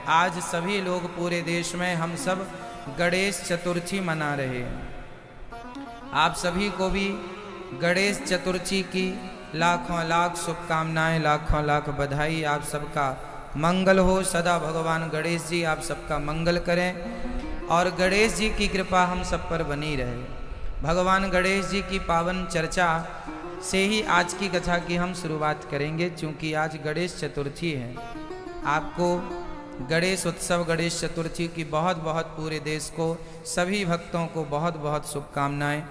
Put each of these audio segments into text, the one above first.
आज सभी लोग पूरे देश में हम सब गणेश चतुर्थी मना रहे हैं। आप सभी को भी गणेश चतुर्थी की लाखों लाख शुभकामनाएं, लाखों लाख बधाई। आप सबका मंगल हो। सदा भगवान गणेश जी आप सबका मंगल करें और गणेश जी की कृपा हम सब पर बनी रहे। भगवान गणेश जी की पावन चर्चा से ही आज की कथा की हम शुरुआत करेंगे, क्योंकि आज गणेश चतुर्थी है। आपको गणेश उत्सव, गणेश चतुर्थी की बहुत बहुत पूरे देश को, सभी भक्तों को बहुत बहुत शुभकामनाएं।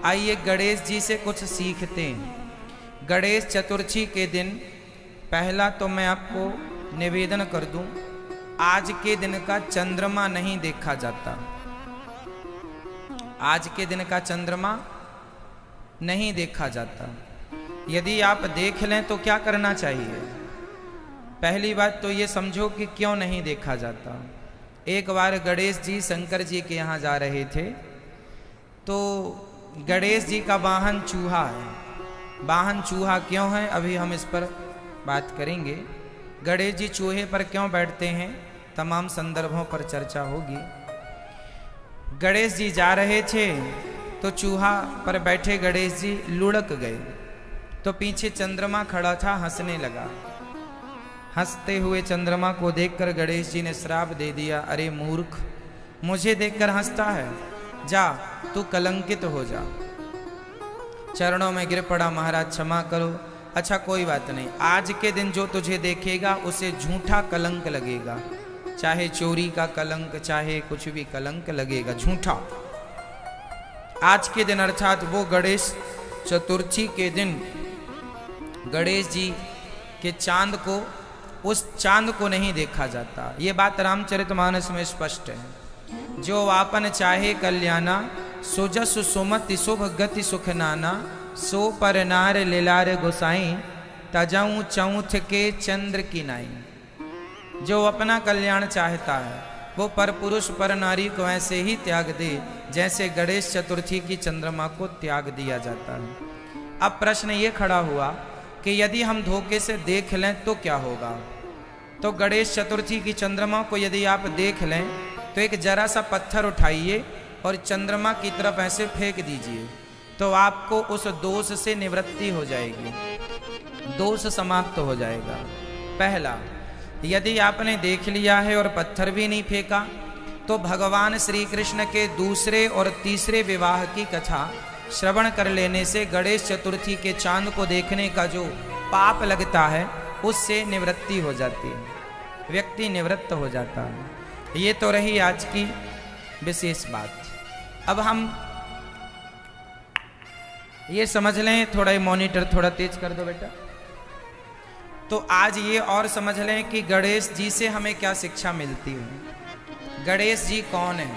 आइए गणेश जी से कुछ सीखते हैं। गणेश चतुर्थी के दिन पहला तो मैं आपको निवेदन कर दूं, आज के दिन का चंद्रमा नहीं देखा जाता। आज के दिन का चंद्रमा नहीं देखा जाता। यदि आप देख लें तो क्या करना चाहिए? पहली बात तो ये समझो कि क्यों नहीं देखा जाता। एक बार गणेश जी शंकर जी के यहाँ जा रहे थे, तो गणेश जी का वाहन चूहा है। वाहन चूहा क्यों है, अभी हम इस पर बात करेंगे। गणेश जी चूहे पर क्यों बैठते हैं, तमाम संदर्भों पर चर्चा होगी। गणेश जी जा रहे थे तो चूहा पर बैठे गणेश जी लुढ़क गए, तो पीछे चंद्रमा खड़ा था, हंसने लगा। हंसते हुए चंद्रमा को देखकर गणेश जी ने श्राप दे दिया, अरे मूर्ख, मुझे देखकर हंसता है, जा तू कलंकित हो जा। चरणों में गिर पड़ा, महाराज क्षमा करो। अच्छा कोई बात नहीं, आज के दिन जो तुझे देखेगा उसे झूठा कलंक लगेगा, चाहे चोरी का कलंक, चाहे कुछ भी कलंक लगेगा, झूठा। आज के दिन अर्थात वो गणेश चतुर्थी के दिन गणेश जी के चांद को, उस चांद को नहीं देखा जाता। ये बात रामचरितमानस में स्पष्ट है। जो आपन चाहे कल्याणा, सुजस सुमति शुभ गति सुख नाना, सो पर नार लीलार गोसाई, तजाऊं चौथ के चंद्र की नाई। जो अपना कल्याण चाहता है वो पर पुरुष पर नारी को ऐसे ही त्याग दे जैसे गणेश चतुर्थी की चंद्रमा को त्याग दिया जाता है। अब प्रश्न ये खड़ा हुआ कि यदि हम धोखे से देख लें तो क्या होगा? तो गणेश चतुर्थी की चंद्रमा को यदि आप देख लें तो एक जरा सा पत्थर उठाइए और चंद्रमा की तरफ ऐसे फेंक दीजिए, तो आपको उस दोष से निवृत्ति हो जाएगी, दोष समाप्त हो जाएगा। पहला, यदि आपने देख लिया है और पत्थर भी नहीं फेंका, तो भगवान श्री कृष्ण के दूसरे और तीसरे विवाह की कथा श्रवण कर लेने से गणेश चतुर्थी के चांद को देखने का जो पाप लगता है उससे निवृत्ति हो जाती है, व्यक्ति निवृत्त हो जाता है। ये तो रही आज की विशेष बात। अब हम ये समझ लें, थोड़ा मॉनिटर थोड़ा तेज कर दो बेटा। तो आज ये और समझ लें कि गणेश जी से हमें क्या शिक्षा मिलती है। गणेश जी कौन है,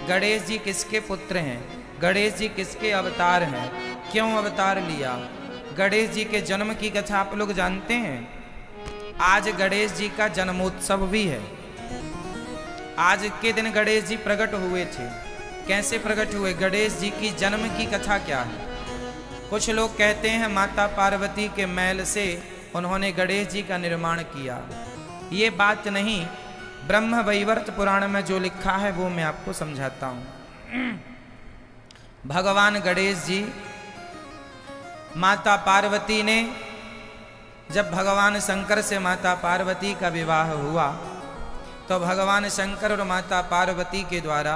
गणेश जी किसके पुत्र हैं, गणेश जी किसके अवतार हैं, क्यों अवतार लिया। गणेश जी के जन्म की कथा आप लोग जानते हैं। आज गणेश जी का जन्मोत्सव भी है। आज के दिन गणेश जी प्रकट हुए थे। कैसे प्रकट हुए, गणेश जी की जन्म की कथा क्या है? कुछ लोग कहते हैं माता पार्वती के मैल से उन्होंने गणेश जी का निर्माण किया। ये बात नहीं, ब्रह्म वैवर्त पुराण में जो लिखा है वो मैं आपको समझाता हूं। भगवान गणेश जी, माता पार्वती ने, जब भगवान शंकर से माता पार्वती का विवाह हुआ तो भगवान शंकर और माता पार्वती के द्वारा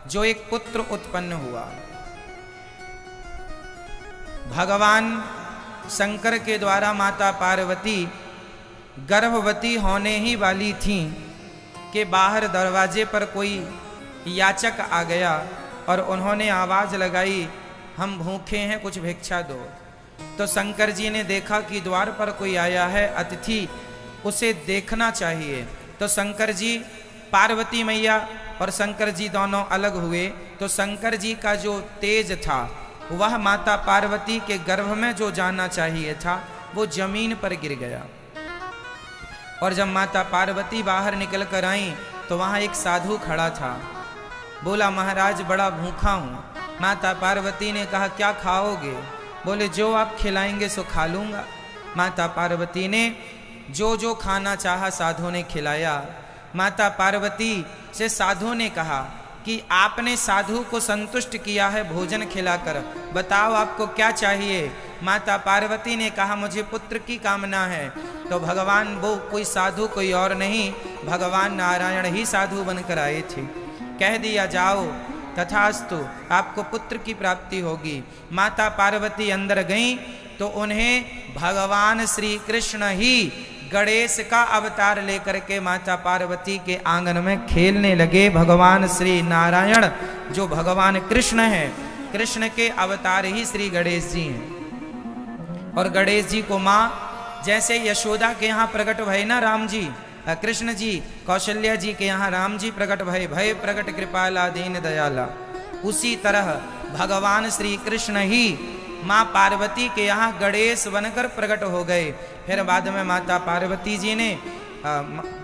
जो एक पुत्र उत्पन्न हुआ, भगवान शंकर के द्वारा माता पार्वती गर्भवती होने ही वाली थीं कि बाहर दरवाजे पर कोई याचक आ गया और उन्होंने आवाज लगाई, हम भूखे हैं, कुछ भिक्षा दो। तो शंकर जी ने देखा कि द्वार पर कोई आया है, अतिथि, उसे देखना चाहिए। तो शंकर जी, पार्वती मैया और शंकर जी दोनों अलग हुए। तो शंकर जी का जो तेज था वह माता पार्वती के गर्भ में जो जाना चाहिए था वो जमीन पर गिर गया। और जब माता पार्वती बाहर निकल कर आई तो वहाँ एक साधु खड़ा था। बोला, महाराज बड़ा भूखा हूँ। माता पार्वती ने कहा, क्या खाओगे? बोले, जो आप खिलाएंगे सो खा लूँगा। माता पार्वती ने जो जो खाना चाहा साधु ने खिलाया। माता पार्वती से साधु ने कहा कि आपने साधु को संतुष्ट किया है भोजन खिलाकर, बताओ आपको क्या चाहिए। माता पार्वती ने कहा मुझे पुत्र की कामना है। तो भगवान वो कोई साधु कोई और नहीं, भगवान नारायण ही साधु बनकर आए थे। कह दिया जाओ तथास्तु, आपको पुत्र की प्राप्ति होगी। माता पार्वती अंदर गईं तो उन्हें भगवान श्री कृष्ण ही गणेश का अवतार लेकर के माता पार्वती के आंगन में खेलने लगे। भगवान श्री नारायण जो भगवान कृष्ण हैं, कृष्ण के अवतार ही श्री गणेश जी हैं। और गणेश जी को माँ जैसे यशोदा के यहाँ प्रकट भय ना राम जी, कृष्ण जी, कौशल्या जी के यहाँ राम जी प्रकट भय, भय प्रकट कृपाला दीन दयाला, उसी तरह भगवान श्री कृष्ण ही माँ पार्वती के यहाँ गणेश बनकर प्रकट हो गए। फिर बाद में माता पार्वती जी ने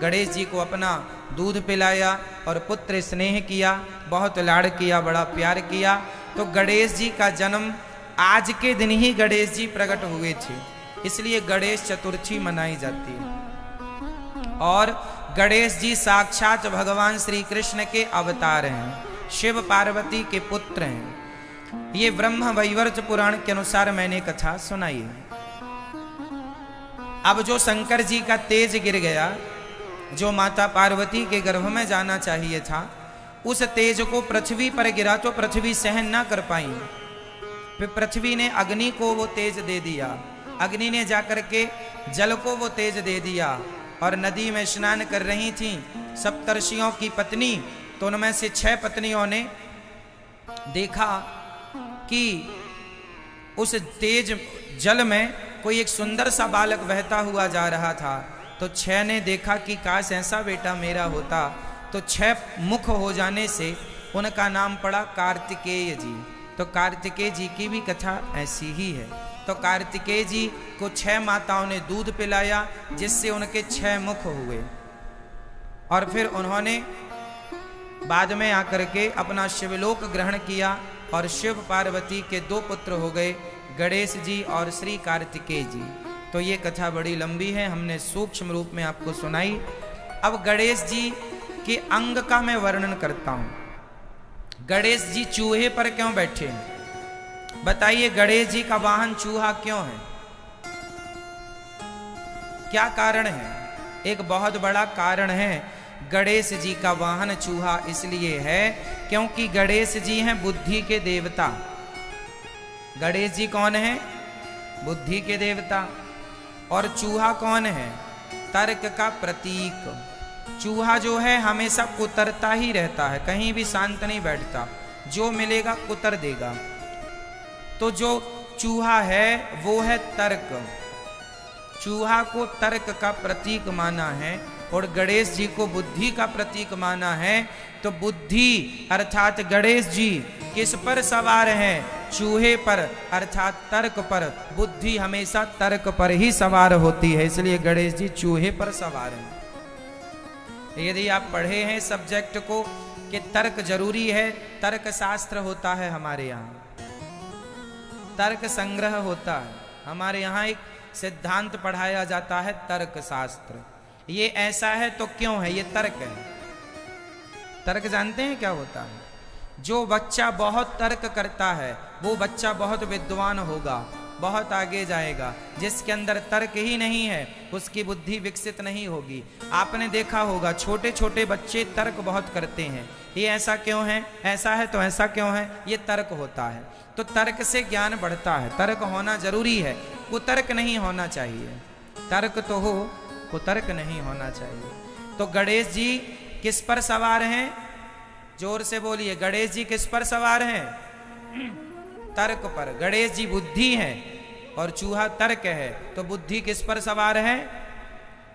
गणेश जी को अपना दूध पिलाया और पुत्र स्नेह किया, बहुत लाड़ किया, बड़ा प्यार किया। तो गणेश जी का जन्म आज के दिन ही गणेश जी प्रकट हुए थे, इसलिए गणेश चतुर्थी मनाई जाती है। और गणेश जी साक्षात भगवान श्री कृष्ण के अवतार हैं, शिव पार्वती के पुत्र हैं। ये ब्रह्म वैवर्त पुराण के अनुसार मैंने कथा सुनाई है। अब जो शंकर जी का तेज गिर गया, जो माता पार्वती के गर्भ में जाना चाहिए था, उस तेज को पृथ्वी पर गिरा तो पृथ्वी सहन ना कर पाई। फिर पृथ्वी ने अग्नि को वो तेज दे दिया, अग्नि ने जाकर के जल को वो तेज दे दिया। और नदी में स्नान कर रही थी सप्तर्षियों की पत्नी, तो उनमें से 6 पत्नियों ने देखा कि उस तेज जल में कोई एक सुंदर सा बालक बहता हुआ जा रहा था। तो 6 ने देखा कि काश ऐसा बेटा मेरा होता। तो 6 मुख हो जाने से उनका नाम पड़ा कार्तिकेय जी। तो कार्तिकेय जी की भी कथा ऐसी ही है। तो कार्तिकेय जी को 6 माताओं ने दूध पिलाया, जिससे उनके 6 मुख हुए। और फिर उन्होंने बाद में आकर के अपना शिवलोक ग्रहण किया और शिव पार्वती के 2 पुत्र हो गए, गणेश जी और श्री कार्तिकेय जी। तो ये कथा बड़ी लंबी है, हमने सूक्ष्म रूप में आपको सुनाई। अब गणेश जी के अंग का मैं वर्णन करता हूं। गणेश जी चूहे पर क्यों बैठे हैं? बताइए, गणेश जी का वाहन चूहा क्यों है? क्या कारण है? एक बहुत बड़ा कारण है। गणेश जी का वाहन चूहा इसलिए है क्योंकि गणेश जी हैं बुद्धि के देवता। गणेश जी कौन है? बुद्धि के देवता। और चूहा कौन है? तर्क का प्रतीक। चूहा जो है हमेशा कुतरता ही रहता है, कहीं भी शांत नहीं बैठता, जो मिलेगा कुतर देगा। तो जो चूहा है वो है तर्क। चूहा को तर्क का प्रतीक माना है और गणेश जी को बुद्धि का प्रतीक माना है। तो बुद्धि अर्थात गणेश जी किस पर सवार हैं? चूहे पर अर्थात तर्क पर। बुद्धि हमेशा तर्क पर ही सवार होती है, इसलिए गणेश जी चूहे पर सवार हैं। यदि आप पढ़े हैं सब्जेक्ट को कि तर्क जरूरी है, तर्क शास्त्र होता है हमारे यहाँ, तर्क संग्रह होता है हमारे यहाँ, एक सिद्धांत पढ़ाया जाता है तर्क शास्त्र। ये ऐसा है तो क्यों है? ये तर्क है। तर्क जानते हैं क्या होता है? जो बच्चा बहुत तर्क करता है वो बच्चा बहुत विद्वान होगा, बहुत आगे जाएगा। जिसके अंदर तर्क ही नहीं है उसकी बुद्धि विकसित नहीं होगी। आपने देखा होगा छोटे छोटे बच्चे तर्क बहुत करते हैं। ये ऐसा क्यों है, ऐसा है तो ऐसा क्यों है, ये तर्क होता है। तो तर्क से ज्ञान बढ़ता है, तर्क होना जरूरी है, कुतर्क नहीं होना चाहिए। तर्क तो हो, कुतर्क नहीं होना चाहिए। तो गणेश जी किस पर सवार हैं? जोर से बोलिए, गणेश जी किस पर सवार हैं? तर्क पर। गणेश जी बुद्धि है और चूहा तर्क है, तो बुद्धि किस पर सवार है?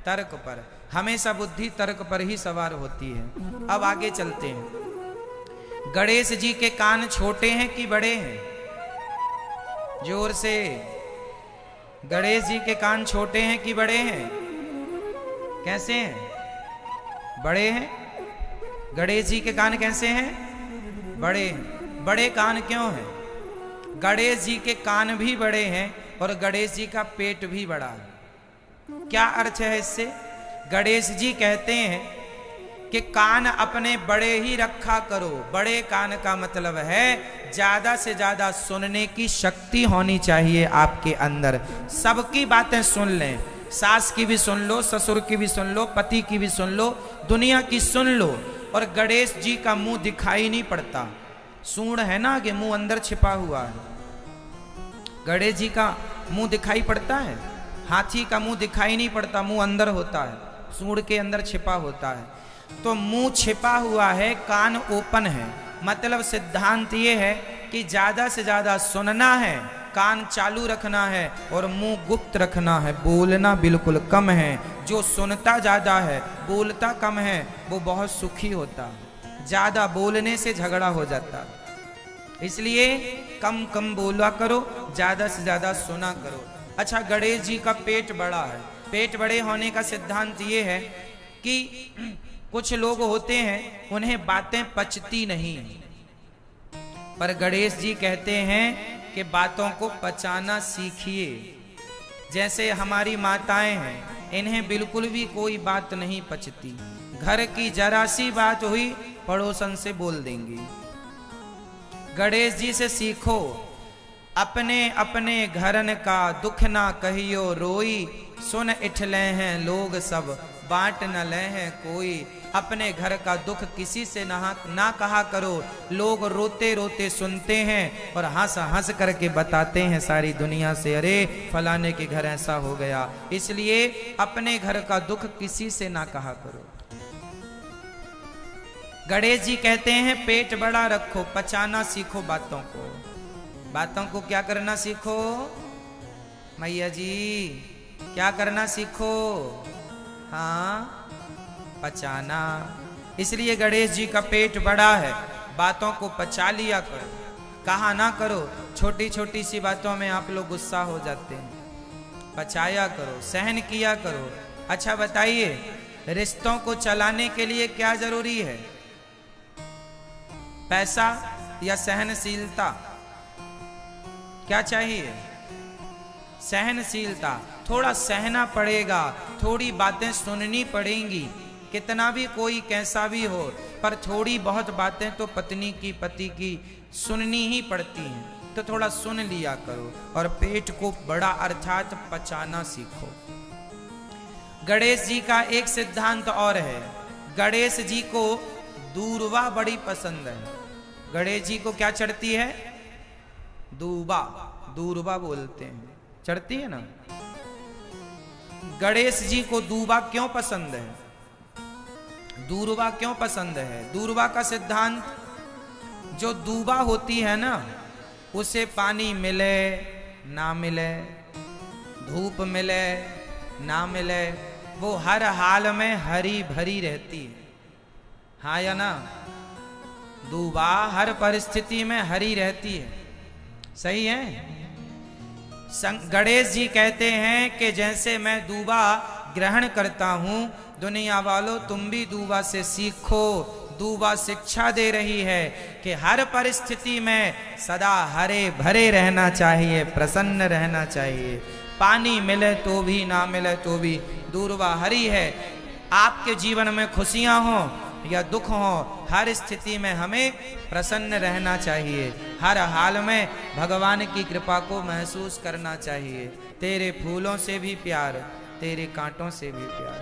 तर्क पर। हमेशा बुद्धि तर्क पर ही सवार होती है। अब आगे चलते हैं। गणेश जी के कान छोटे हैं कि बड़े हैं? जोर से। गणेश जी के कान छोटे हैं कि बड़े हैं? कैसे हैं? बड़े हैं। गणेश जी के कान कैसे हैं? बड़े हैं। बड़े कान क्यों हैं? गणेश जी के कान भी बड़े हैं और गणेश जी का पेट भी बड़ा है। क्या अर्थ है इससे? गणेश जी कहते हैं कि कान अपने बड़े ही रखा करो। बड़े कान का मतलब है ज्यादा से ज्यादा सुनने की शक्ति होनी चाहिए आपके अंदर। सबकी बातें सुन लें, सास की भी सुन लो, ससुर की भी सुन लो, पति की भी सुन लो, दुनिया की सुन लो। और गणेश जी का मुंह दिखाई नहीं पड़ता। सूंड है ना कि मुंह अंदर छिपा हुआ है। गणेश जी का मुंह दिखाई पड़ता है, हाथी का मुंह दिखाई नहीं पड़ता, मुंह अंदर होता है, सूंड के अंदर छिपा होता है। तो मुंह छिपा हुआ है, कान ओपन है। मतलब सिद्धांत ये है कि ज्यादा से ज्यादा सुनना है, कान चालू रखना है और मुंह गुप्त रखना है। बोलना बिल्कुल कम है। जो सुनता ज्यादा है, बोलता कम है, वो बहुत सुखी होता है। ज्यादा बोलने से झगड़ा हो जाता। इसलिए कम कम बोला करो, ज्यादा से ज्यादा सुना करो। अच्छा, गणेश जी का पेट बड़ा है। पेट बड़े होने का सिद्धांत ये है कि कुछ लोग होते हैं उन्हें बातें पचती नहीं, पर गणेश जी कहते हैं कि बातों को पचाना सीखिए। जैसे हमारी माताएं हैं, इन्हें बिल्कुल भी कोई बात नहीं पचती। घर की जरा सी बात हुई, पड़ोसन से बोल देंगी। गणेश जी से सीखो। अपने अपने घरन का दुख ना कहियो रोई, सुन इठले हैं लोग सब बांट न ले हैं कोई। अपने घर का दुख किसी से ना कहा करो। लोग रोते रोते सुनते हैं और हंस हंस करके बताते हैं सारी दुनिया से, अरे फलाने के घर ऐसा हो गया। इसलिए अपने घर का दुख किसी से ना कहा करो। गणेश जी कहते हैं पेट बड़ा रखो, पचाना सीखो बातों को। बातों को क्या करना सीखो? मैया जी क्या करना सीखो? हाँ, पचाना। इसलिए गणेश जी का पेट बड़ा है, बातों को पचा लिया करो, कहा ना करो। छोटी छोटी सी बातों में आप लोग गुस्सा हो जाते हैं। पचाया करो, सहन किया करो। अच्छा बताइए, रिश्तों को चलाने के लिए क्या जरूरी है? पैसा या सहनशीलता? क्या चाहिए? सहनशीलता। थोड़ा सहना पड़ेगा, थोड़ी बातें सुननी पड़ेंगी। कितना भी कोई कैसा भी हो, पर थोड़ी बहुत बातें तो पत्नी की, पति की सुननी ही पड़ती हैं। तो थोड़ा सुन लिया करो और पेट को बड़ा अर्थात पचाना सीखो। गणेश जी का एक सिद्धांत और है। गणेश जी को दूर्वा बड़ी पसंद है। गणेश जी को क्या चढ़ती है? दूबा, दूर्वा बोलते हैं, चढ़ती है ना। गणेश जी को दूबा क्यों पसंद है? दूर्वा क्यों पसंद है? दूर्वा का सिद्धांत, जो दूबा होती है ना, उसे पानी मिले ना मिले, धूप मिले ना मिले, वो हर हाल में हरी भरी रहती है। हाँ या ना? दूबा हर परिस्थिति में हरी रहती है। सही है? गणेश जी कहते हैं कि जैसे मैं दूबा ग्रहण करता हूं, दुनिया वालों तुम भी दूबा से सीखो। दूबा शिक्षा दे रही है कि हर परिस्थिति में सदा हरे भरे रहना चाहिए, प्रसन्न रहना चाहिए। पानी मिले तो भी, ना मिले तो भी, दूर्वा हरी है। आपके जीवन में खुशियां हो या दुख हो, हर स्थिति में हमें प्रसन्न रहना चाहिए। हर हाल में भगवान की कृपा को महसूस करना चाहिए। तेरे फूलों से भी प्यार, तेरे कांटों से भी प्यार।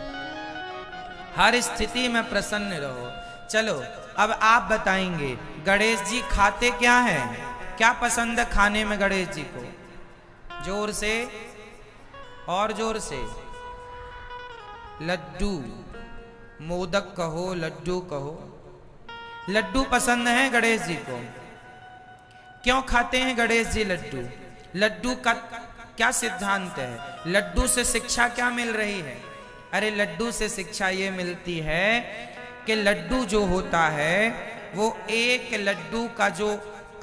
हर स्थिति में प्रसन्न रहो। चलो अब आप बताएंगे गणेश जी खाते क्या हैं? क्या पसंद है खाने में गणेश जी को? जोर से और जोर से। लड्डू, मोदक कहो, लड्डू कहो। लड्डू पसंद है गणेश जी को। क्यों खाते हैं गणेश जी लड्डू? लड्डू का क्या सिद्धांत है? लड्डू से शिक्षा क्या मिल रही है? अरे लड्डू से शिक्षा ये मिलती है कि लड्डू जो होता है, वो एक लड्डू का जो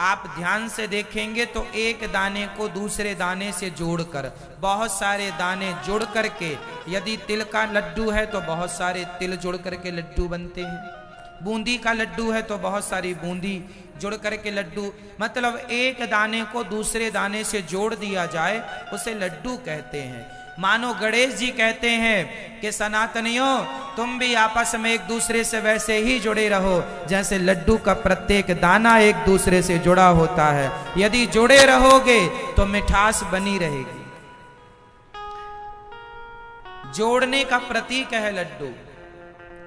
आप ध्यान से देखेंगे तो एक दाने को दूसरे दाने से जोड़कर, बहुत सारे दाने जोड़ करके, यदि तिल का लड्डू है तो बहुत सारे तिल जोड़ करके लड्डू बनते हैं। बूंदी का लड्डू है तो बहुत सारी बूंदी जोड़ करके लड्डू, मतलब एक दाने को दूसरे दाने से जोड़ दिया जाए उसे लड्डू कहते हैं। मानो गणेश जी कहते हैं कि सनातनियों, तुम भी आपस में एक दूसरे से वैसे ही जुड़े रहो जैसे लड्डू का प्रत्येक दाना एक दूसरे से जुड़ा होता है। यदि जुड़े रहोगे तो मिठास बनी रहेगी। जोड़ने का प्रतीक है लड्डू,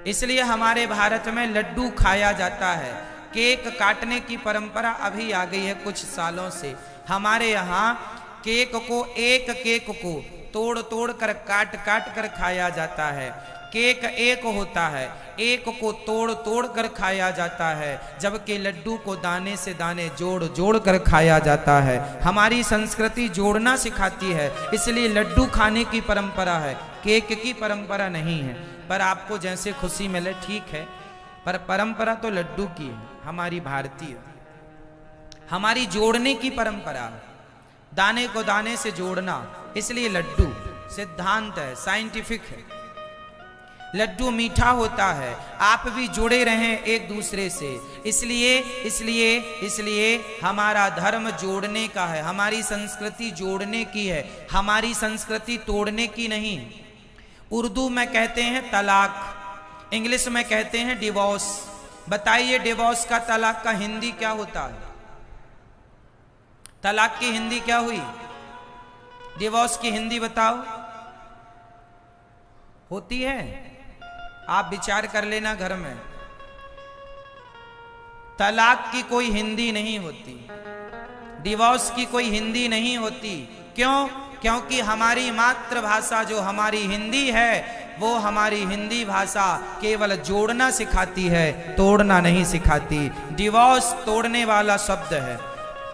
इसलिए हमारे भारत में लड्डू खाया जाता है। केक काटने की परंपरा अभी आ गई है कुछ सालों से। हमारे यहाँ केक को, एक केक को तोड़ तोड़ कर काट काट कर खाया जाता है। केक एक होता है, एक को तोड़ तोड़ कर खाया जाता है, जबकि लड्डू को दाने से दाने जोड़ जोड़ कर खाया जाता है। हमारी संस्कृति जोड़ना सिखाती है, इसलिए लड्डू खाने की परंपरा है, केक की परंपरा नहीं है। पर आपको जैसे खुशी मिले ठीक है, पर परंपरा तो लड्डू की है, हमारी भारतीय, हमारी जोड़ने की परंपरा, दाने को दाने से जोड़ना, इसलिए लड्डू सिद्धांत है, साइंटिफिक है। लड्डू मीठा होता है, आप भी जुड़े रहें एक दूसरे से, इसलिए हमारा धर्म जोड़ने का है, हमारी संस्कृति जोड़ने की है, हमारी संस्कृति तोड़ने की नहीं। उर्दू में कहते हैं तलाक, इंग्लिश में कहते हैं डिवोर्स। बताइए डिवोर्स का, तलाक का हिंदी क्या होता है? तलाक की हिंदी क्या हुई? डिवोर्स की हिंदी बताओ, होती है? आप विचार कर लेना घर में। तलाक की कोई हिंदी नहीं होती, डिवोर्स की कोई हिंदी नहीं होती। क्यों? क्योंकि हमारी मातृभाषा जो हमारी हिंदी है, वो हमारी हिंदी भाषा केवल जोड़ना सिखाती है, तोड़ना नहीं सिखाती। डिवोर्स तोड़ने वाला शब्द है,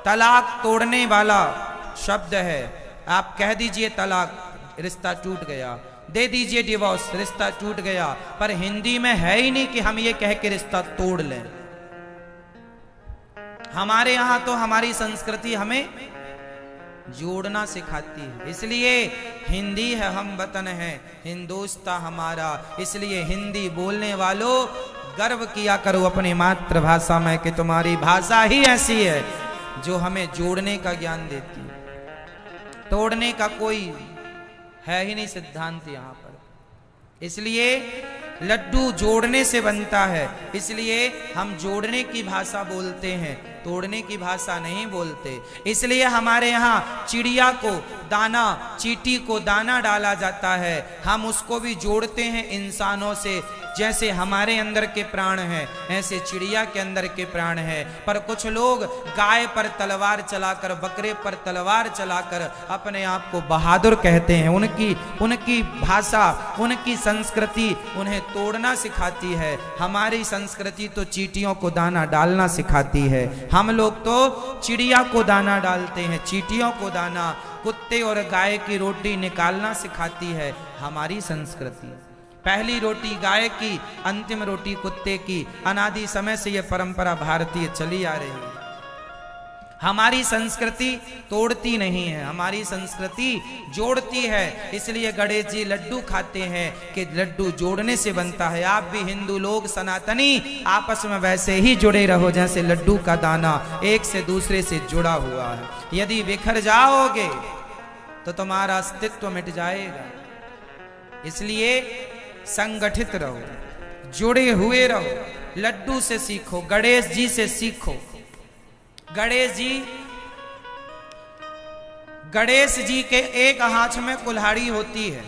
तलाक तोड़ने वाला शब्द है। आप कह दीजिए तलाक, रिश्ता टूट गया, दे दीजिए डिवोर्स, रिश्ता टूट गया, पर हिंदी में है ही नहीं कि हम ये कह के रिश्ता तोड़ लें। हमारे यहां तो हमारी संस्कृति हमें जोड़ना सिखाती है, इसलिए हिंदी है, हम वतन है, हिंदुस्तान हमारा। इसलिए हिंदी बोलने वालों, गर्व किया करो अपनी मातृभाषा में कि तुम्हारी भाषा ही ऐसी है जो हमें जोड़ने का ज्ञान देती है। तोड़ने का कोई है ही नहीं सिद्धांत यहां पर। इसलिए लड्डू जोड़ने से बनता है, इसलिए हम जोड़ने की भाषा बोलते हैं, तोड़ने की भाषा नहीं बोलते। इसलिए हमारे यहाँ चिड़िया को दाना, चींटी को दाना डाला जाता है, हम उसको भी जोड़ते हैं इंसानों से। जैसे हमारे अंदर के प्राण हैं, ऐसे चिड़िया के अंदर के प्राण हैं। पर कुछ लोग गाय पर तलवार चलाकर, बकरे पर तलवार चलाकर अपने आप को बहादुर कहते हैं। उनकी भाषा, उनकी संस्कृति उन्हें तोड़ना सिखाती है। हमारी संस्कृति तो चींटियों को दाना डालना सिखाती है। हम लोग तो चिड़िया को दाना डालते हैं, चींटियों को दाना, कुत्ते और गाय की रोटी निकालना सिखाती है हमारी संस्कृति। पहली रोटी गाय की, अंतिम रोटी कुत्ते की। अनादि समय से यह परंपरा भारतीय चली आ रही है। हमारी संस्कृति तोड़ती नहीं है, हमारी संस्कृति जोड़ती है। इसलिए गणेश जी लड्डू खाते हैं कि लड्डू जोड़ने से बनता है। आप भी हिंदू लोग, सनातनी, आपस में वैसे ही जुड़े रहो जैसे लड्डू का दाना एक से दूसरे से जुड़ा हुआ है। यदि बिखर जाओगे तो तुम्हारा अस्तित्व मिट जाएगा। इसलिए संगठित रहो, जुड़े हुए रहो, लड्डू से सीखो, गणेश जी से सीखो। गणेश जी के एक हाथ में कुल्हाड़ी होती है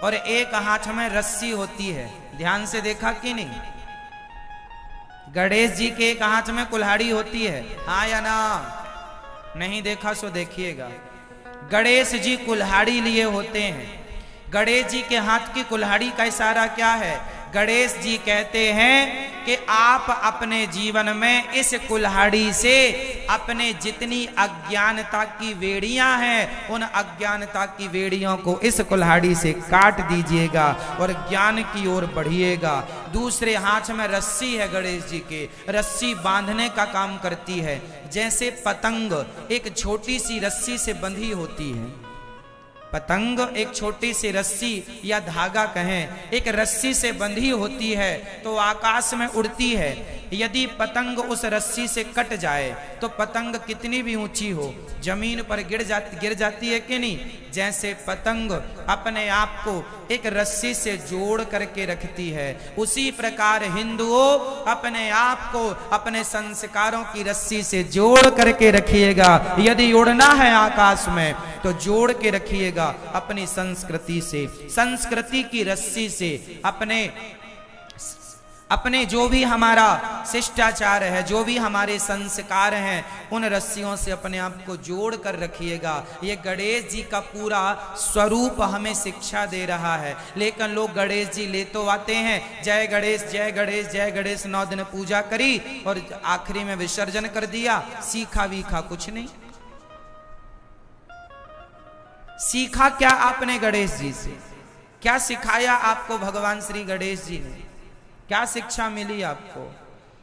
और एक हाथ में रस्सी होती है। ध्यान से देखा कि नहीं? गणेश जी के एक हाथ में कुल्हाड़ी होती है, हाँ या ना? नहीं देखा सो देखिएगा। गणेश जी कुल्हाड़ी लिए होते हैं। गणेश जी के हाथ की कुल्हाड़ी का इशारा क्या है? गणेश जी कहते हैं कि आप अपने जीवन में इस कुल्हाड़ी से अपने जितनी अज्ञानता की वेड़ियां हैं, उन अज्ञानता की वेड़ियों को इस कुल्हाड़ी से काट दीजिएगा और ज्ञान की ओर बढ़िएगा। दूसरे हाथ में रस्सी है गणेश जी के, रस्सी बांधने का काम करती है। जैसे पतंग एक छोटी सी रस्सी से बंधी होती है, पतंग एक छोटी सी रस्सी या धागा कहें, एक रस्सी से बंधी होती है तो आकाश में उड़ती है। यदि पतंग उस रस्सी से कट जाए तो पतंग कितनी भी ऊंची हो जमीन पर गिर जाती है कि नहीं। जैसे पतंग अपने आप को एक रस्सी से जोड़ करके रखती है, उसी प्रकार हिंदुओं अपने आप को अपने संस्कारों की रस्सी से जोड़ करके रखिएगा। यदि उड़ना है आकाश में तो जोड़ के रखिएगा अपनी संस्कृति से, संस्कृति की रस्सी से। अपने जो भी हमारा शिष्टाचार है, जो भी हमारे संस्कार हैं, उन रस्सियों से अपने आप को जोड़ कर रखिएगा। ये गणेश जी का पूरा स्वरूप हमें शिक्षा दे रहा है। लेकिन लोग गणेश जी ले तो आते हैं, जय गणेश जय गणेश जय गणेश, 9 दिन पूजा करी और आखिरी में विसर्जन कर दिया। सीखा वीखा कुछ नहीं। सीखा क्या आपने गणेश जी से? क्या सिखाया आपको भगवान श्री गणेश जी ने? क्या शिक्षा मिली आपको?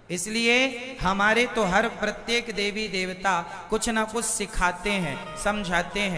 इसलिए हमारे तो हर प्रत्येक देवी देवता कुछ ना कुछ सिखाते हैं, समझाते हैं।